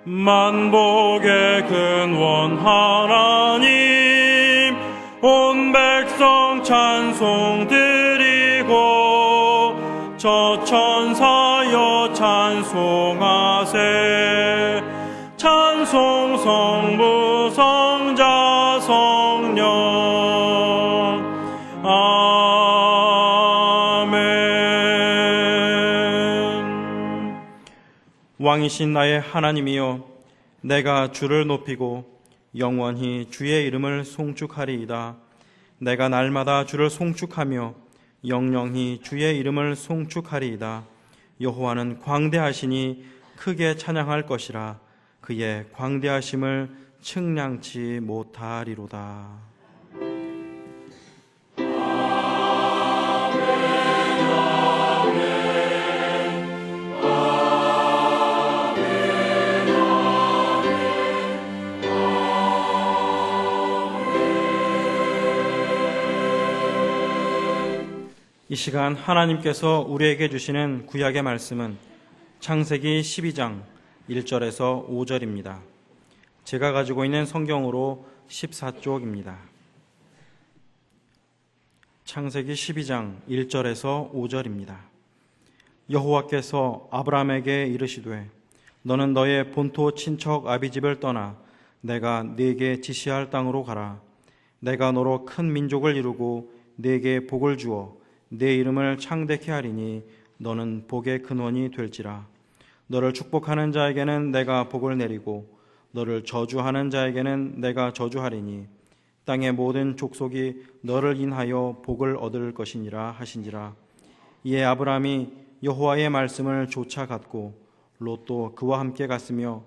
만복의 근원 하나님, 온 백성 찬송 드리고 저 천사여 찬송하세. 찬송 성부 성자 성령. 아멘. 왕이신 나의 하나님이여, 내가 주를 높이고 영원히 주의 이름을 송축하리이다. 내가 날마다 주를 송축하며 영영히 주의 이름을 송축하리이다. 여호와는 광대하시니 크게 찬양할 것이라. 그의 광대하심을 측량치 못하리로다. 이 시간 하나님께서 우리에게 주시는 구약의 말씀은 창세기 12장 1절에서 5절입니다. 제가 가지고 있는 성경으로 14쪽입니다. 창세기 12장 1절에서 5절입니다. 여호와께서 아브라함에게 이르시되 너는 너의 본토 친척 아비집을 떠나 내가 네게 지시할 땅으로 가라. 내가 너로 큰 민족을 이루고 네게 복을 주어 내 이름을 창대케 하리니 너는 복의 근원이 될지라. 너를 축복하는 자에게는 내가 복을 내리고 너를 저주하는 자에게는 내가 저주하리니 땅의 모든 족속이 너를 인하여 복을 얻을 것이니라 하신지라. 이에 아브라함이 여호와의 말씀을 조차 갔고 롯도 그와 함께 갔으며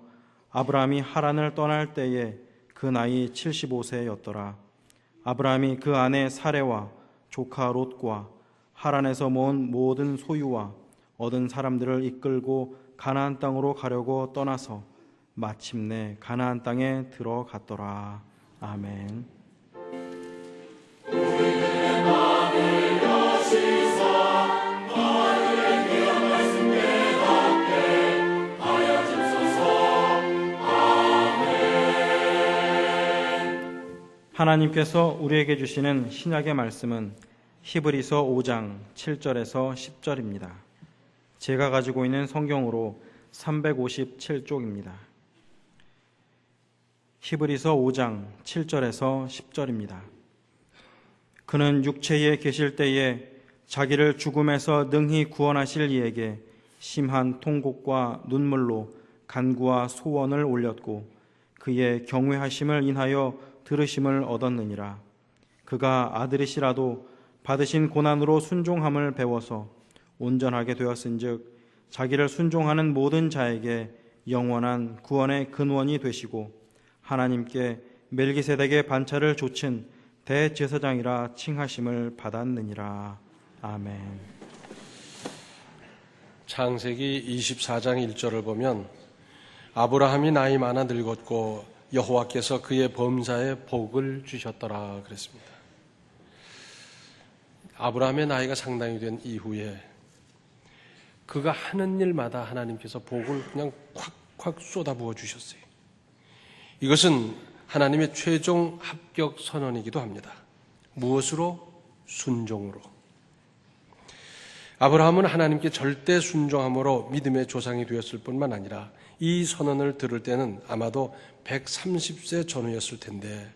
아브라함이 하란을 떠날 때에 그 나이 75세였더라. 아브라함이 그 아내 사레와 조카 롯과 하란에서 모은 모든 소유와 얻은 사람들을 이끌고 가나안 땅으로 가려고 떠나서 마침내 가나안 땅에 들어갔더라. 아멘. 우리들의 마음을 여시사 너희의 귀한 말씀 깨닫게 하여 주소서. 아멘. 하나님께서 우리에게 주시는 신약의 말씀은 히브리서 5장 7절에서 10절입니다. 제가 가지고 있는 성경으로 357쪽입니다. 히브리서 5장 7절에서 10절입니다. 그는 육체에 계실 때에 자기를 죽음에서 능히 구원하실 이에게 심한 통곡과 눈물로 간구와 소원을 올렸고 그의 경외하심을 인하여 들으심을 얻었느니라. 그가 아들이시라도 받으신 고난으로 순종함을 배워서 온전하게 되었은즉 자기를 순종하는 모든 자에게 영원한 구원의 근원이 되시고 하나님께 멜기세덱의 반차를 조친 대제사장이라 칭하심을 받았느니라. 아멘. 창세기 24장 1절을 보면 아브라함이 나이 많아 늙었고 여호와께서 그의 범사에 복을 주셨더라 그랬습니다. 아브라함의 나이가 상당히 된 이후에 그가 하는 일마다 하나님께서 복을 그냥 콱콱 쏟아부어 주셨어요. 이것은 하나님의 최종 합격 선언이기도 합니다. 무엇으로? 순종으로. 아브라함은 하나님께 절대 순종함으로 믿음의 조상이 되었을 뿐만 아니라 이 선언을 들을 때는 아마도 130세 전후였을 텐데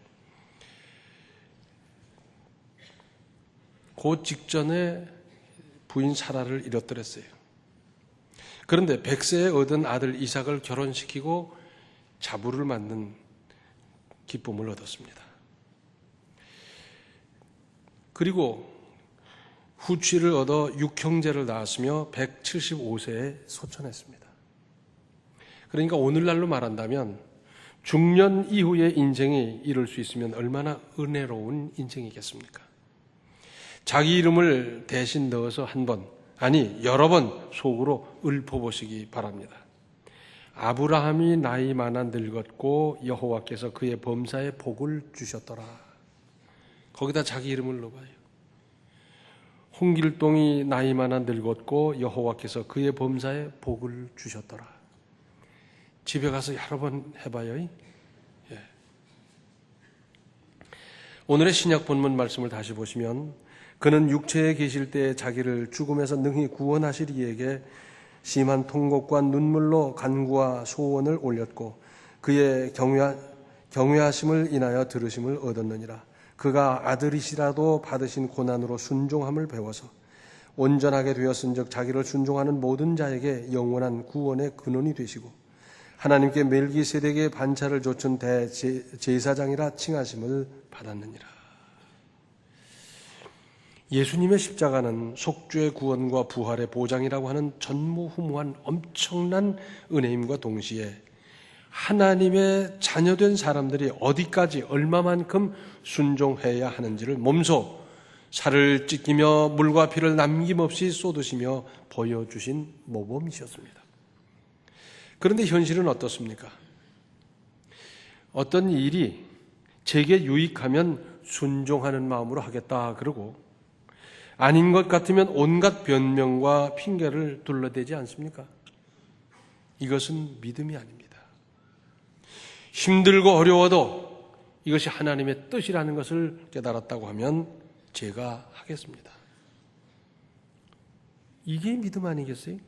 그 직전에 부인 사라를 잃었더랬어요. 그런데 100세에 얻은 아들 이삭을 결혼시키고 자부를 맞는 기쁨을 얻었습니다. 그리고 후취를 얻어 6형제를 낳았으며 175세에 소천했습니다. 그러니까 오늘날로 말한다면 중년 이후의 인생이 이룰 수 있으면 얼마나 은혜로운 인생이겠습니까? 자기 이름을 대신 넣어서 한 번, 아니 여러 번 속으로 읊어보시기 바랍니다. 아브라함이 나이 많아 늙었고 여호와께서 그의 범사에 복을 주셨더라. 거기다 자기 이름을 넣어봐요. 홍길동이 나이 많아 늙었고 여호와께서 그의 범사에 복을 주셨더라. 집에 가서 여러 번 해봐요. 예. 오늘의 신약 본문 말씀을 다시 보시면 그는 육체에 계실 때 자기를 죽음에서 능히 구원하실 이에게 심한 통곡과 눈물로 간구와 소원을 올렸고 그의 경외하심을 인하여 들으심을 얻었느니라. 그가 아들이시라도 받으신 고난으로 순종함을 배워서 온전하게 되었은즉 자기를 순종하는 모든 자에게 영원한 구원의 근원이 되시고 하나님께 멜기세덱의 반차를 좇은 대제사장이라 칭하심을 받았느니라. 예수님의 십자가는 속죄의 구원과 부활의 보장이라고 하는 전무후무한 엄청난 은혜임과 동시에 하나님의 자녀된 사람들이 어디까지 얼마만큼 순종해야 하는지를 몸소 살을 찢기며 물과 피를 남김없이 쏟으시며 보여주신 모범이셨습니다. 그런데 현실은 어떻습니까? 어떤 일이 제게 유익하면 순종하는 마음으로 하겠다 그러고 아닌 것 같으면 온갖 변명과 핑계를 둘러대지 않습니까? 이것은 믿음이 아닙니다. 힘들고 어려워도 이것이 하나님의 뜻이라는 것을 깨달았다고 하면 제가 하겠습니다. 이게 믿음 아니겠어요?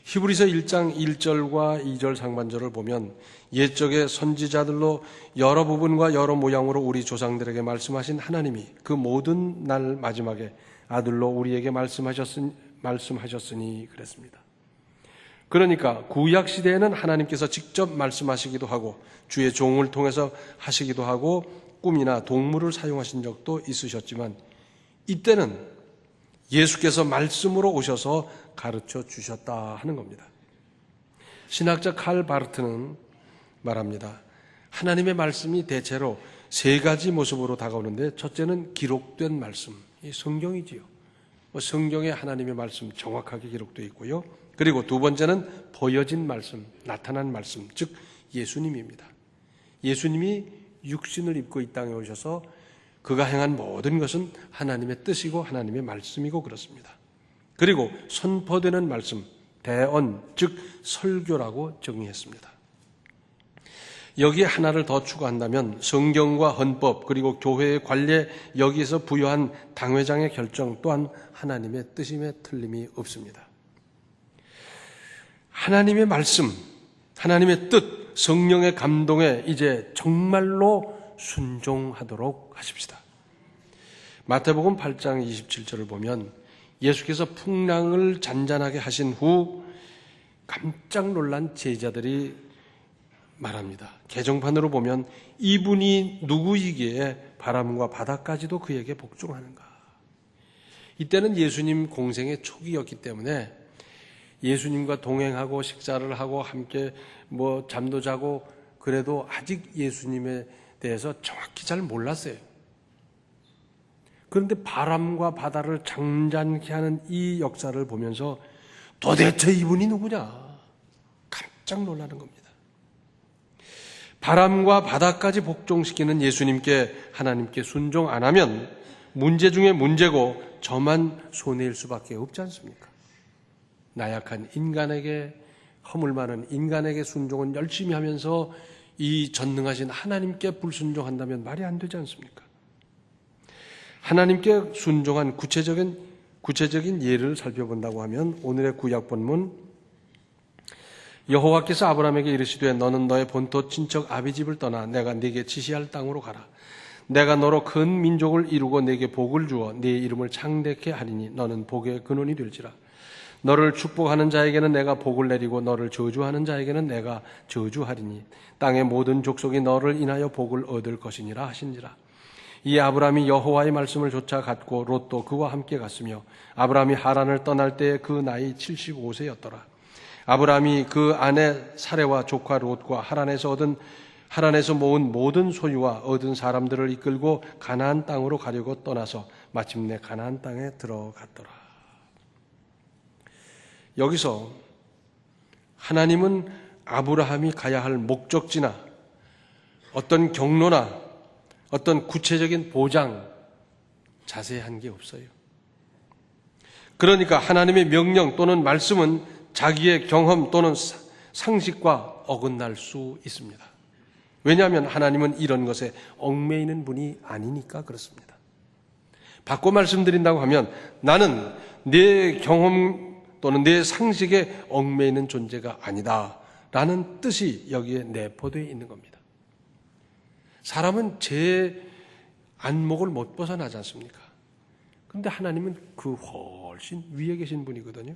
히브리서 1장 1절과 2절 상반절을 보면 옛적의 선지자들로 여러 부분과 여러 모양으로 우리 조상들에게 말씀하신 하나님이 그 모든 날 마지막에 아들로 우리에게 말씀하셨으니 그랬습니다. 그러니까 구약 시대에는 하나님께서 직접 말씀하시기도 하고 주의 종을 통해서 하시기도 하고 꿈이나 동물을 사용하신 적도 있으셨지만 이때는 예수께서 말씀으로 오셔서 가르쳐 주셨다 하는 겁니다. 신학자 칼 바르트는 말합니다. 하나님의 말씀이 대체로 세 가지 모습으로 다가오는데 첫째는 기록된 말씀, 이 성경이지요. 성경에 하나님의 말씀 정확하게 기록되어 있고요. 그리고 두 번째는 보여진 말씀, 나타난 말씀, 즉 예수님입니다. 예수님이 육신을 입고 이 땅에 오셔서 그가 행한 모든 것은 하나님의 뜻이고 하나님의 말씀이고 그렇습니다. 그리고 선포되는 말씀, 대언, 즉 설교라고 정의했습니다. 여기에 하나를 더 추가한다면 성경과 헌법 그리고 교회의 관례 여기에서 부여한 당회장의 결정 또한 하나님의 뜻임에 틀림이 없습니다. 하나님의 말씀, 하나님의 뜻, 성령의 감동에 이제 정말로 순종하도록 하십시다. 마태복음 8장 27절을 보면 예수께서 풍랑을 잔잔하게 하신 후 깜짝 놀란 제자들이 말합니다. 개정판으로 보면 이분이 누구이기에 바람과 바다까지도 그에게 복종하는가. 이때는 예수님 공생의 초기였기 때문에 예수님과 동행하고 식사를 하고 함께 잠도 자고 그래도 아직 예수님에 대해서 정확히 잘 몰랐어요. 그런데 바람과 바다를 장장케 하는 이 역사를 보면서 도대체 이분이 누구냐? 깜짝 놀라는 겁니다. 바람과 바다까지 복종시키는 예수님께 하나님께 순종 안 하면 문제 중에 문제고 저만 손해일 수밖에 없지 않습니까? 나약한 인간에게 허물 많은 인간에게 순종은 열심히 하면서 이 전능하신 하나님께 불순종한다면 말이 안 되지 않습니까? 하나님께 순종한 구체적인 예를 살펴본다고 하면 오늘의 구약 본문 여호와께서 아브라함에게 이르시되 너는 너의 본토 친척 아비집을 떠나 내가 네게 지시할 땅으로 가라. 내가 너로 큰 민족을 이루고 네게 복을 주어 네 이름을 창대케 하리니 너는 복의 근원이 될지라. 너를 축복하는 자에게는 내가 복을 내리고 너를 저주하는 자에게는 내가 저주하리니 땅의 모든 족속이 너를 인하여 복을 얻을 것이니라 하신지라. 이 아브라함이 여호와의 말씀을 쫓아갔고 롯도 그와 함께 갔으며 아브라함이 하란을 떠날 때 그 나이 75세였더라. 아브라함이 그 아내 사레와 조카 롯과 하란에서 모은 모든 소유와 얻은 사람들을 이끌고 가나안 땅으로 가려고 떠나서 마침내 가나안 땅에 들어갔더라. 여기서 하나님은 아브라함이 가야 할 목적지나 어떤 경로나 어떤 구체적인 보장 자세한 게 없어요. 그러니까 하나님의 명령 또는 말씀은 자기의 경험 또는 상식과 어긋날 수 있습니다. 왜냐하면 하나님은 이런 것에 얽매이는 분이 아니니까 그렇습니다. 바꿔 말씀드린다고 하면 나는 내 경험 또는 내 상식에 얽매이는 존재가 아니다 라는 뜻이 여기에 내포되어 있는 겁니다. 사람은 제 안목을 못 벗어나지 않습니까? 그런데 하나님은 그 훨씬 위에 계신 분이거든요.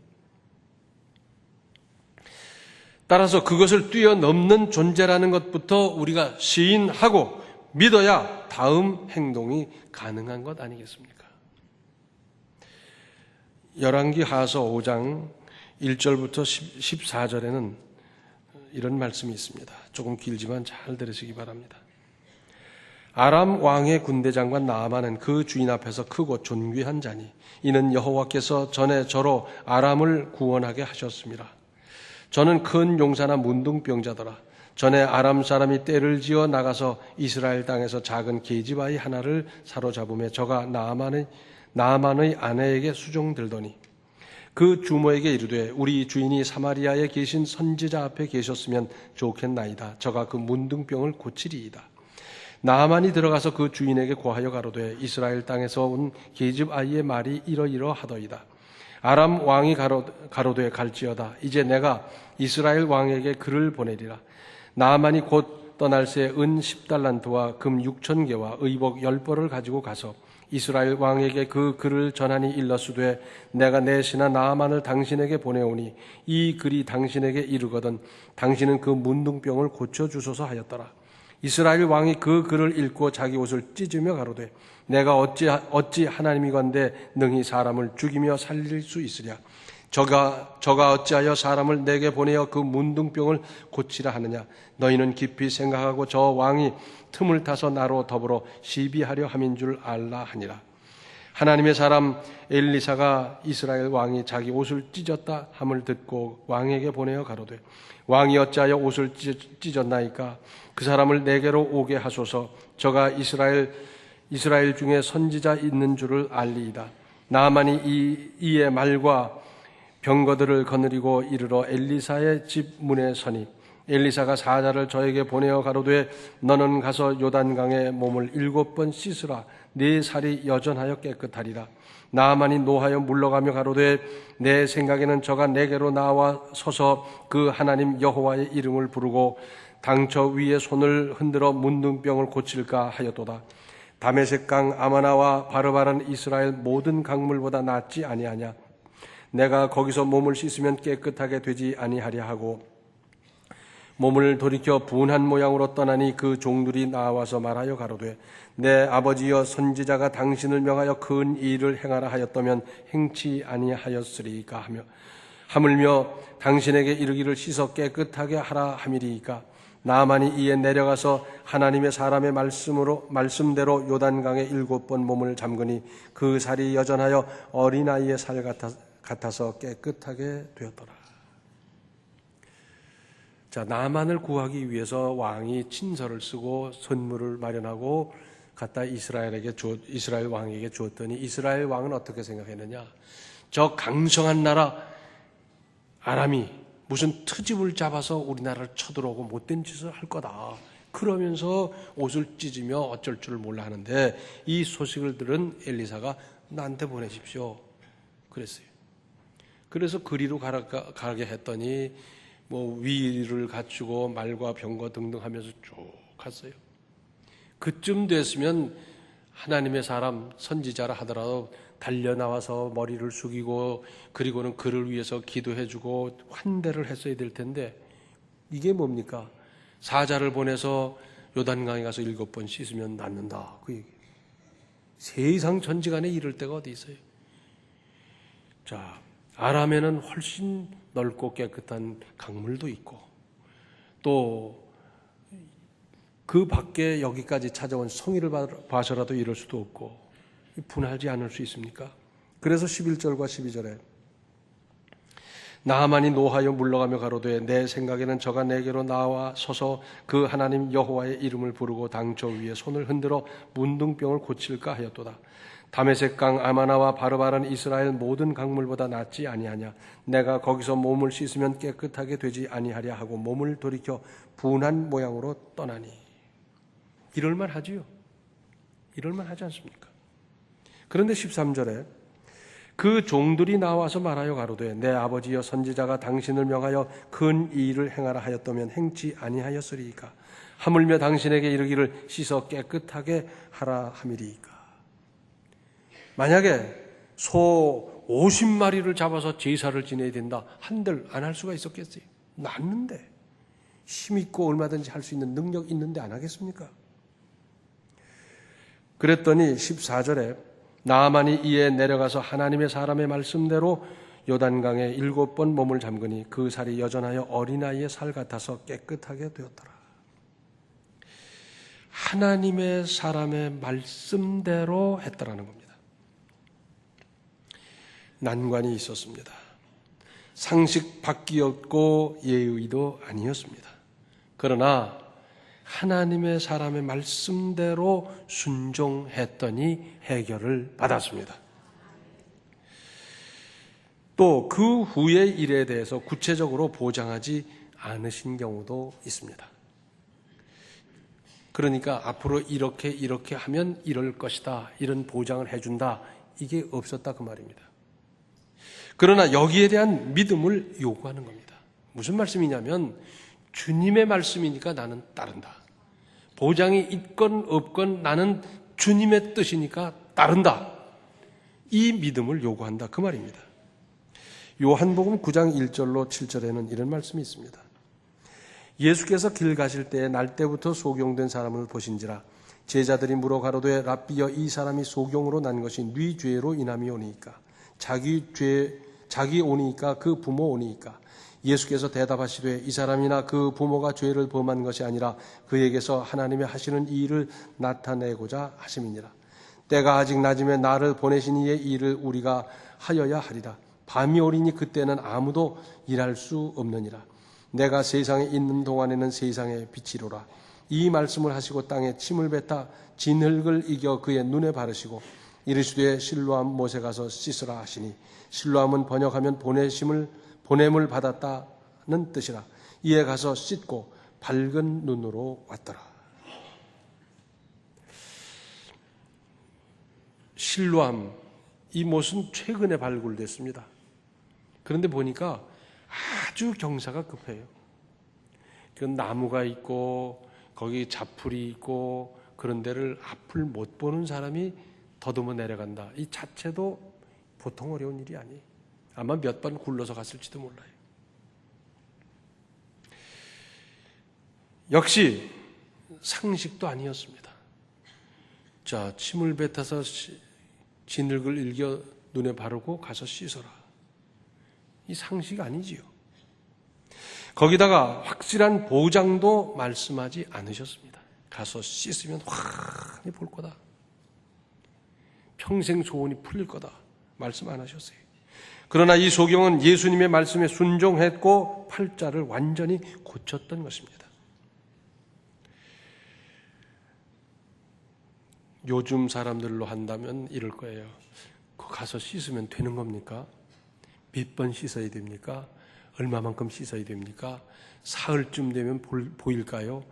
따라서 그것을 뛰어넘는 존재라는 것부터 우리가 시인하고 믿어야 다음 행동이 가능한 것 아니겠습니까? 열왕기 하서 5장 1절부터 14절에는 이런 말씀이 있습니다. 조금 길지만 잘 들으시기 바랍니다. 아람 왕의 군대장관 나아만은 그 주인 앞에서 크고 존귀한 자니 이는 여호와께서 전에 저로 아람을 구원하게 하셨습니다. 저는 큰 용사나 문둥병자더라. 전에 아람 사람이 떼를 지어 나가서 이스라엘 땅에서 작은 계집아이 하나를 사로잡음에 저가 나아만의 아내에게 수종들더니 그 주모에게 이르되 우리 주인이 사마리아에 계신 선지자 앞에 계셨으면 좋겠나이다. 저가 그 문둥병을 고치리이다. 나아만이 들어가서 그 주인에게 고하여 가로되 이스라엘 땅에서 온 계집아이의 말이 이러이러하더이다. 아람 왕이 가로되 갈지어다. 이제 내가 이스라엘 왕에게 글을 보내리라. 나아만이 곧 떠날 새 은 10달란트와 금 6,000개와 의복 10벌을 가지고 가서 이스라엘 왕에게 그 글을 전하니 일러스되 내가 내 신하 나아만을 당신에게 보내오니 이 글이 당신에게 이르거든 당신은 그 문둥병을 고쳐주소서 하였더라. 이스라엘 왕이 그 글을 읽고 자기 옷을 찢으며 가로되 내가 어찌 하나님이건대 능히 사람을 죽이며 살릴 수 있으랴. 저가 어찌하여 사람을 내게 보내어 그 문둥병을 고치라 하느냐. 너희는 깊이 생각하고 저 왕이 틈을 타서 나로 더불어 시비하려 함인 줄 알라 하니라. 하나님의 사람 엘리사가 이스라엘 왕이 자기 옷을 찢었다 함을 듣고 왕에게 보내어 가로되 왕이 어찌하여 옷을 찢었나이까. 그 사람을 내게로 오게 하소서. 저가 이스라엘 중에 선지자 있는 줄을 알리이다. 나아만이 이의 말과 병거들을 거느리고 이르러 엘리사의 집 문에 서니 엘리사가 사자를 저에게 보내어 가로되 너는 가서 요단강에 몸을 7번 씻으라. 네 살이 여전하여 깨끗하리라. 나아만이 노하여 물러가며 가로되 내 생각에는 저가 내게로 나와 서서 그 하나님 여호와의 이름을 부르고 당처 위에 손을 흔들어 문둥병을 고칠까 하였도다. 다메섹강 아마나와 바르바른 이스라엘 모든 강물보다 낫지 아니하냐. 내가 거기서 몸을 씻으면 깨끗하게 되지 아니하랴 하고 몸을 돌이켜 분한 모양으로 떠나니 그 종들이 나와서 말하여 가로되 내 아버지여 선지자가 당신을 명하여 큰 일을 행하라 하였다면 행치 아니하였으리까 하며 하물며 당신에게 이르기를 씻어 깨끗하게 하라 함이리이까. 나아만이 이에 내려가서 하나님의 사람의 말씀대로 요단강에 7번 몸을 잠그니 그 살이 여전하여 어린아이의 살 같아서 깨끗하게 되었더라. 자, 나아만을 구하기 위해서 왕이 친서를 쓰고 선물을 마련하고 갖다 이스라엘 왕에게 주었더니 이스라엘 왕은 어떻게 생각했느냐? 저 강성한 나라 아람이 무슨 트집을 잡아서 우리나라를 쳐들어오고 못된 짓을 할 거다. 그러면서 옷을 찢으며 어쩔 줄 몰라 하는데 이 소식을 들은 엘리사가 나한테 보내십시오. 그랬어요. 그래서 그리로 가게 했더니 뭐 위를 갖추고 말과 병거 등등 하면서 쭉 갔어요. 그쯤 됐으면 하나님의 사람 선지자라 하더라도 달려나와서 머리를 숙이고 그리고는 그를 위해서 기도해주고 환대를 했어야 될 텐데 이게 뭡니까? 사자를 보내서 요단강에 가서 7번 씻으면 낫는다. 그 얘기. 세상 전지간에 이럴 때가 어디 있어요? 자, 아람에는 훨씬 넓고 깨끗한 강물도 있고 또 그 밖에 여기까지 찾아온 성의를 봐서라도 이럴 수도 없고 분하지 않을 수 있습니까? 그래서 11절과 12절에 나아만이 노하여 물러가며 가로되 내 생각에는 저가 내게로 나와 서서 그 하나님 여호와의 이름을 부르고 당저 위에 손을 흔들어 문둥병을 고칠까 하였도다. 다메섹 강 아마나와 바르바른 이스라엘 모든 강물보다 낫지 아니하냐. 내가 거기서 몸을 씻으면 깨끗하게 되지 아니하랴 하고 몸을 돌이켜 분한 모양으로 떠나니. 이럴만 하지요. 이럴만 하지 않습니까? 그런데 13절에 그 종들이 나와서 말하여 가로되 내 아버지여 선지자가 당신을 명하여 큰 일을 행하라 하였다면 행치 아니하였으리이까. 하물며 당신에게 이르기를 씻어 깨끗하게 하라 함이리이까. 만약에 소 50마리를 잡아서 제사를 지내야 된다 한들 안 할 수가 있었겠어요? 낫는데 힘 있고 얼마든지 할 수 있는 능력 있는데 안 하겠습니까? 그랬더니 14절에 나아만이 이에 내려가서 하나님의 사람의 말씀대로 요단강에 7번 몸을 잠그니 그 살이 여전하여 어린아이의 살 같아서 깨끗하게 되었더라. 하나님의 사람의 말씀대로 했더라는 겁니다. 난관이 있었습니다. 상식 밖이었고 예의도 아니었습니다. 그러나 하나님의 사람의 말씀대로 순종했더니 해결을 받았습니다. 또 그 후의 일에 대해서 구체적으로 보장하지 않으신 경우도 있습니다. 그러니까 앞으로 이렇게 하면 이럴 것이다, 이런 보장을 해준다, 이게 없었다 그 말입니다. 그러나 여기에 대한 믿음을 요구하는 겁니다. 무슨 말씀이냐면 주님의 말씀이니까 나는 따른다. 보장이 있건 없건 나는 주님의 뜻이니까 따른다. 이 믿음을 요구한다 그 말입니다. 요한복음 9장 1절로 7절에는 이런 말씀이 있습니다. 예수께서 길 가실 때에 날 때부터 소경된 사람을 보신지라 제자들이 물어 가로되 랍비여 이 사람이 소경으로 난 것이 네 죄로 인함이오니이까 자기 오니이까 그 부모 오니이까 예수께서 대답하시되 이 사람이나 그 부모가 죄를 범한 것이 아니라 그에게서 하나님의 하시는 이 일을 나타내고자 하심이니라. 때가 아직 낮음에 나를 보내신 이의 일을 우리가 하여야 하리라. 밤이 오리니 그때는 아무도 일할 수 없느니라. 내가 세상에 있는 동안에는 세상의 빛이로라. 이 말씀을 하시고 땅에 침을 뱉어 진흙을 이겨 그의 눈에 바르시고 이르시되 실로암 못에 가서 씻으라 하시니 실로암은 번역하면 보냄을 받았다는 뜻이라. 이에 가서 씻고 밝은 눈으로 왔더라. 실로암 이 못은 최근에 발굴됐습니다. 그런데 보니까 아주 경사가 급해요. 그 나무가 있고 거기 자풀이 있고 그런 데를 앞을 못 보는 사람이 더듬어 내려간다. 이 자체도 보통 어려운 일이 아니에요. 아마 몇 번 굴러서 갔을지도 몰라요. 역시 상식도 아니었습니다. 자, 침을 뱉어서 진흙을 일겨 눈에 바르고 가서 씻어라. 이 상식 아니지요. 거기다가 확실한 보장도 말씀하지 않으셨습니다. 가서 씻으면 환히 볼 거다. 평생 소원이 풀릴 거다. 말씀 안 하셨어요. 그러나 이 소경은 예수님의 말씀에 순종했고 팔자를 완전히 고쳤던 것입니다. 요즘 사람들로 한다면 이럴 거예요. 가서 씻으면 되는 겁니까? 몇 번 씻어야 됩니까? 얼마만큼 씻어야 됩니까? 사흘쯤 되면 보일까요?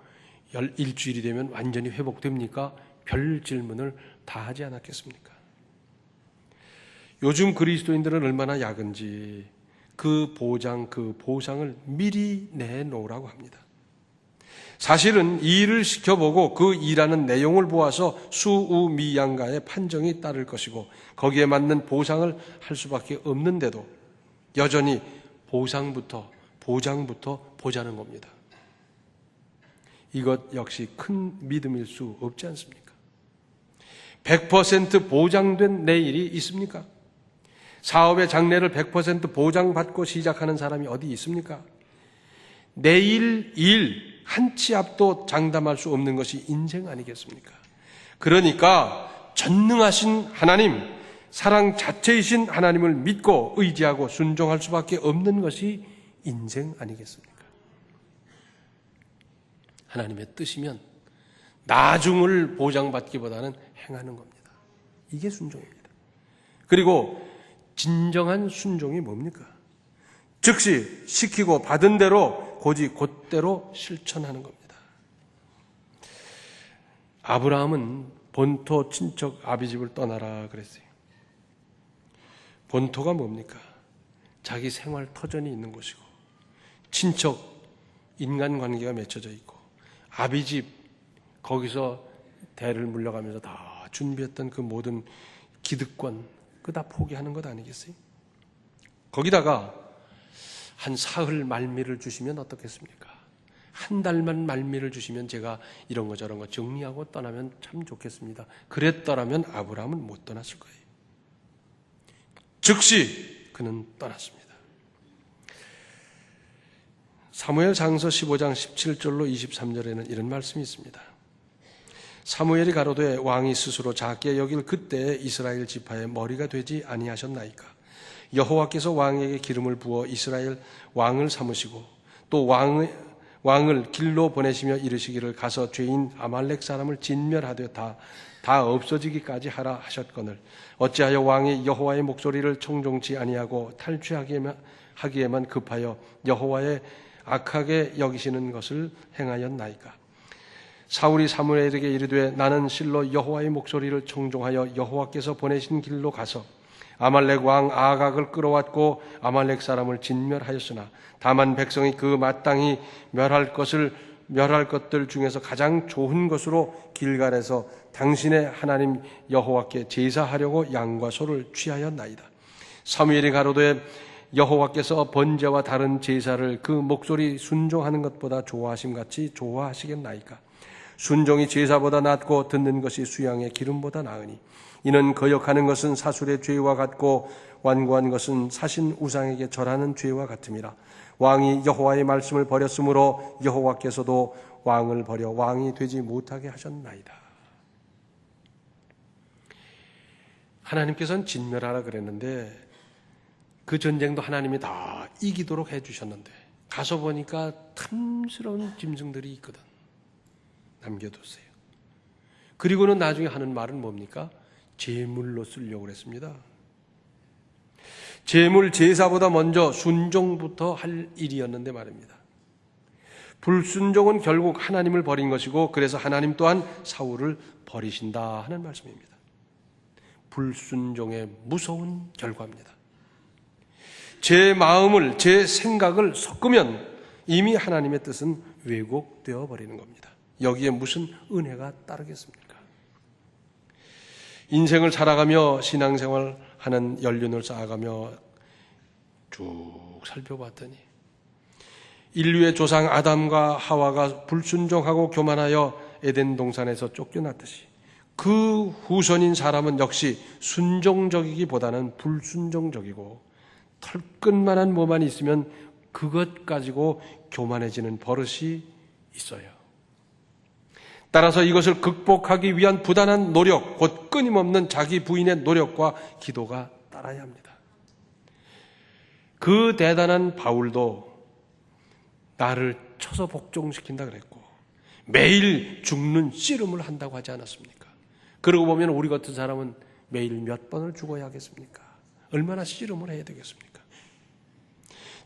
일주일이 되면 완전히 회복됩니까? 별 질문을 다 하지 않았겠습니까? 요즘 그리스도인들은 얼마나 약은지 그 보상을 미리 내놓으라고 합니다. 사실은 이 일을 시켜보고 그 일하는 내용을 보아서 수우미양가의 판정이 따를 것이고 거기에 맞는 보상을 할 수밖에 없는데도 여전히 보장부터 보자는 겁니다. 이것 역시 큰 믿음일 수 없지 않습니까? 100% 보장된 내일이 있습니까? 사업의 장래를 100% 보장받고 시작하는 사람이 어디 있습니까? 내일 일 한 치 앞도 장담할 수 없는 것이 인생 아니겠습니까? 그러니까 전능하신 하나님, 사랑 자체이신 하나님을 믿고 의지하고 순종할 수밖에 없는 것이 인생 아니겠습니까? 하나님의 뜻이면 나중을 보장받기보다는 행하는 겁니다. 이게 순종입니다. 그리고 진정한 순종이 뭡니까? 즉시 시키고 받은 대로 고지 곧대로 실천하는 겁니다. 아브라함은 본토 친척 아비집을 떠나라 그랬어요. 본토가 뭡니까? 자기 생활 터전이 있는 곳이고 친척 인간관계가 맺혀져 있고 아비집 거기서 대를 물려가면서 다 준비했던 그 모든 기득권 그거 다 포기하는 것 아니겠어요? 거기다가 한 사흘 말미를 주시면 어떻겠습니까? 한 달만 말미를 주시면 제가 이런 거 저런 거 정리하고 떠나면 참 좋겠습니다. 그랬더라면 아브라함은 못 떠났을 거예요. 즉시 그는 떠났습니다. 사무엘상서 15장 17절로 23절에는 이런 말씀이 있습니다. 사무엘이 가로되 왕이 스스로 작게 여길 그때에 이스라엘 지파의 머리가 되지 아니하셨나이까. 여호와께서 왕에게 기름을 부어 이스라엘 왕을 삼으시고 또 왕을 길로 보내시며 이르시기를 가서 죄인 아말렉 사람을 진멸하되 다 없어지기까지 하라 하셨거늘 어찌하여 왕이 여호와의 목소리를 청종치 아니하고 탈취하기에만 급하여 여호와의 악하게 여기시는 것을 행하였나이까. 사울이 사무엘에게 이르되 나는 실로 여호와의 목소리를 청종하여 여호와께서 보내신 길로 가서 아말렉 왕 아각을 끌어왔고 아말렉 사람을 진멸하였으나 다만 백성이 그 마땅히 멸할 것들 중에서 가장 좋은 것으로 길갈에서 당신의 하나님 여호와께 제사하려고 양과 소를 취하였나이다. 사무엘이 가로되 여호와께서 번제와 다른 제사를 그 목소리 순종하는 것보다 좋아하심같이 좋아하시겠나이까. 순종이 제사보다 낫고 듣는 것이 수양의 기름보다 나으니 이는 거역하는 것은 사술의 죄와 같고 완고한 것은 사신 우상에게 절하는 죄와 같음이라. 왕이 여호와의 말씀을 버렸으므로 여호와께서도 왕을 버려 왕이 되지 못하게 하셨나이다. 하나님께서는 진멸하라 그랬는데 그 전쟁도 하나님이 다 이기도록 해주셨는데 가서 보니까 탐스러운 짐승들이 있거든. 남겨두세요. 그리고는 나중에 하는 말은 뭡니까? 제물로 쓰려고 그랬습니다. 제물 제사보다 먼저 순종부터 할 일이었는데 말입니다. 불순종은 결국 하나님을 버린 것이고 그래서 하나님 또한 사울을 버리신다 하는 말씀입니다. 불순종의 무서운 결과입니다. 제 마음을 제 생각을 섞으면 이미 하나님의 뜻은 왜곡되어 버리는 겁니다. 여기에 무슨 은혜가 따르겠습니까? 인생을 살아가며 신앙생활하는 연륜을 쌓아가며 쭉 살펴봤더니 인류의 조상 아담과 하와가 불순종하고 교만하여 에덴 동산에서 쫓겨났듯이 그 후손인 사람은 역시 순종적이기보다는 불순종적이고 털끝만한 뭐만 있으면 그것 가지고 교만해지는 버릇이 있어요. 따라서 이것을 극복하기 위한 부단한 노력, 곧 끊임없는 자기 부인의 노력과 기도가 따라야 합니다. 그 대단한 바울도 나를 쳐서 복종시킨다 그랬고 매일 죽는 씨름을 한다고 하지 않았습니까? 그러고 보면 우리 같은 사람은 매일 몇 번을 죽어야 하겠습니까? 얼마나 씨름을 해야 되겠습니까?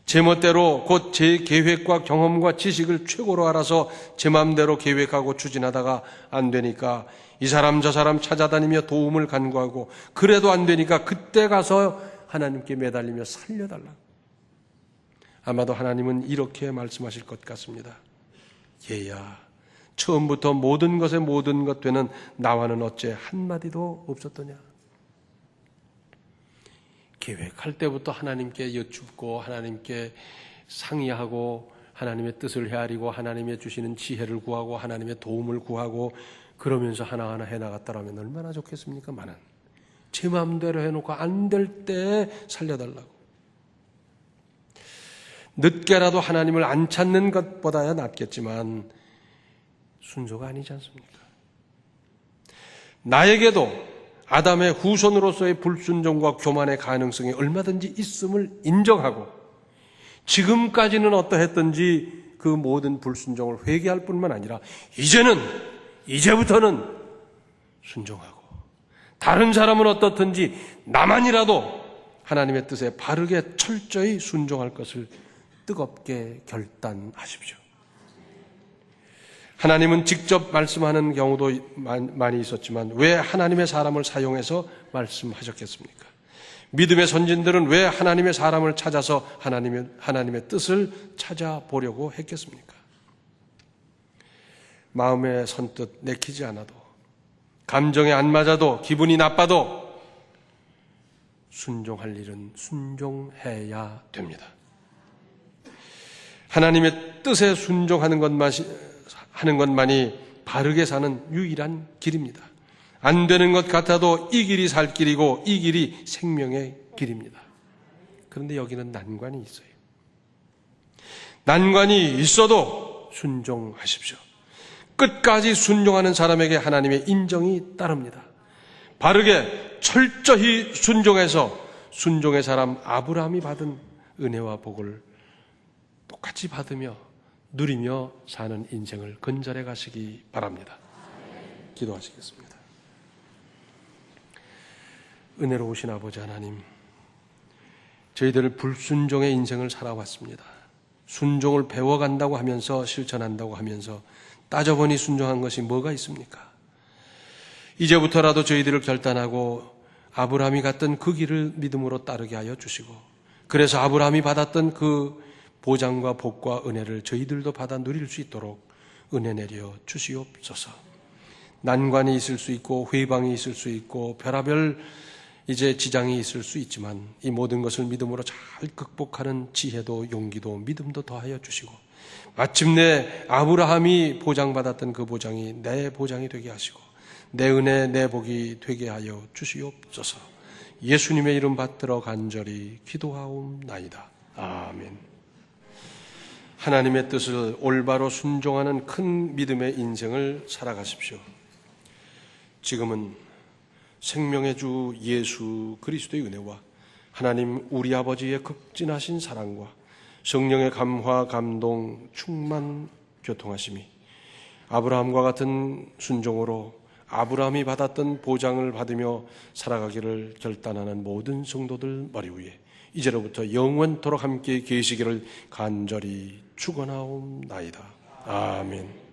제 멋대로 곧 제 계획과 경험과 지식을 최고로 알아서 제 마음대로 계획하고 추진하다가 안 되니까 이 사람 저 사람 찾아다니며 도움을 간구하고 그래도 안 되니까 그때 가서 하나님께 매달리며 살려달라고. 아마도 하나님은 이렇게 말씀하실 것 같습니다. 얘야, 처음부터 모든 것의 모든 것 되는 나와는 어째 한마디도 없었더냐. 계획할 때부터 하나님께 여쭙고 하나님께 상의하고 하나님의 뜻을 헤아리고 하나님의 주시는 지혜를 구하고 하나님의 도움을 구하고 그러면서 하나하나 해나갔다라면 얼마나 좋겠습니까? 제 마음대로 해놓고 안 될 때 살려달라고. 늦게라도 하나님을 안 찾는 것보다야 낫겠지만 순서가 아니지 않습니까? 나에게도 아담의 후손으로서의 불순종과 교만의 가능성이 얼마든지 있음을 인정하고 지금까지는 어떠했던지 그 모든 불순종을 회개할 뿐만 아니라 이제부터는 순종하고 다른 사람은 어떻든지 나만이라도 하나님의 뜻에 바르게 철저히 순종할 것을 뜨겁게 결단하십시오. 하나님은 직접 말씀하는 경우도 많이 있었지만 왜 하나님의 사람을 사용해서 말씀하셨겠습니까? 믿음의 선진들은 왜 하나님의 사람을 찾아서 하나님의 뜻을 찾아보려고 했겠습니까? 마음에 선뜻 내키지 않아도, 감정에 안 맞아도, 기분이 나빠도 순종할 일은 순종해야 됩니다. 하나님의 뜻에 순종하는 것만이 바르게 사는 유일한 길입니다. 안 되는 것 같아도 이 길이 살 길이고 이 길이 생명의 길입니다. 그런데 여기는 난관이 있어요. 난관이 있어도 순종하십시오. 끝까지 순종하는 사람에게 하나님의 인정이 따릅니다. 바르게 철저히 순종해서 순종의 사람 아브라함이 받은 은혜와 복을 똑같이 받으며 누리며 사는 인생을 건설해 가시기 바랍니다. 기도하시겠습니다. 은혜로우신 아버지 하나님, 저희들 불순종의 인생을 살아왔습니다. 순종을 배워간다고 하면서 실천한다고 하면서 따져보니 순종한 것이 뭐가 있습니까? 이제부터라도 저희들을 결단하고 아브라함이 갔던 그 길을 믿음으로 따르게 하여 주시고, 그래서 아브라함이 받았던 그 보장과 복과 은혜를 저희들도 받아 누릴 수 있도록 은혜 내려 주시옵소서. 난관이 있을 수 있고 회방이 있을 수 있고 별하별 이제 지장이 있을 수 있지만 이 모든 것을 믿음으로 잘 극복하는 지혜도 용기도 믿음도 더하여 주시고, 마침내 아브라함이 보장받았던 그 보장이 내 보장이 되게 하시고 내 은혜 내 복이 되게 하여 주시옵소서. 예수님의 이름 받들어 간절히 기도하옵나이다. 아멘. 하나님의 뜻을 올바로 순종하는 큰 믿음의 인생을 살아가십시오. 지금은 생명의 주 예수 그리스도의 은혜와 하나님 우리 아버지의 극진하신 사랑과 성령의 감화, 감동, 충만, 교통하심이 아브라함과 같은 순종으로 아브라함이 받았던 보장을 받으며 살아가기를 결단하는 모든 성도들 머리 위에 이제로부터 영원토록 함께 계시기를 간절히 축원하옵나이다. 아멘.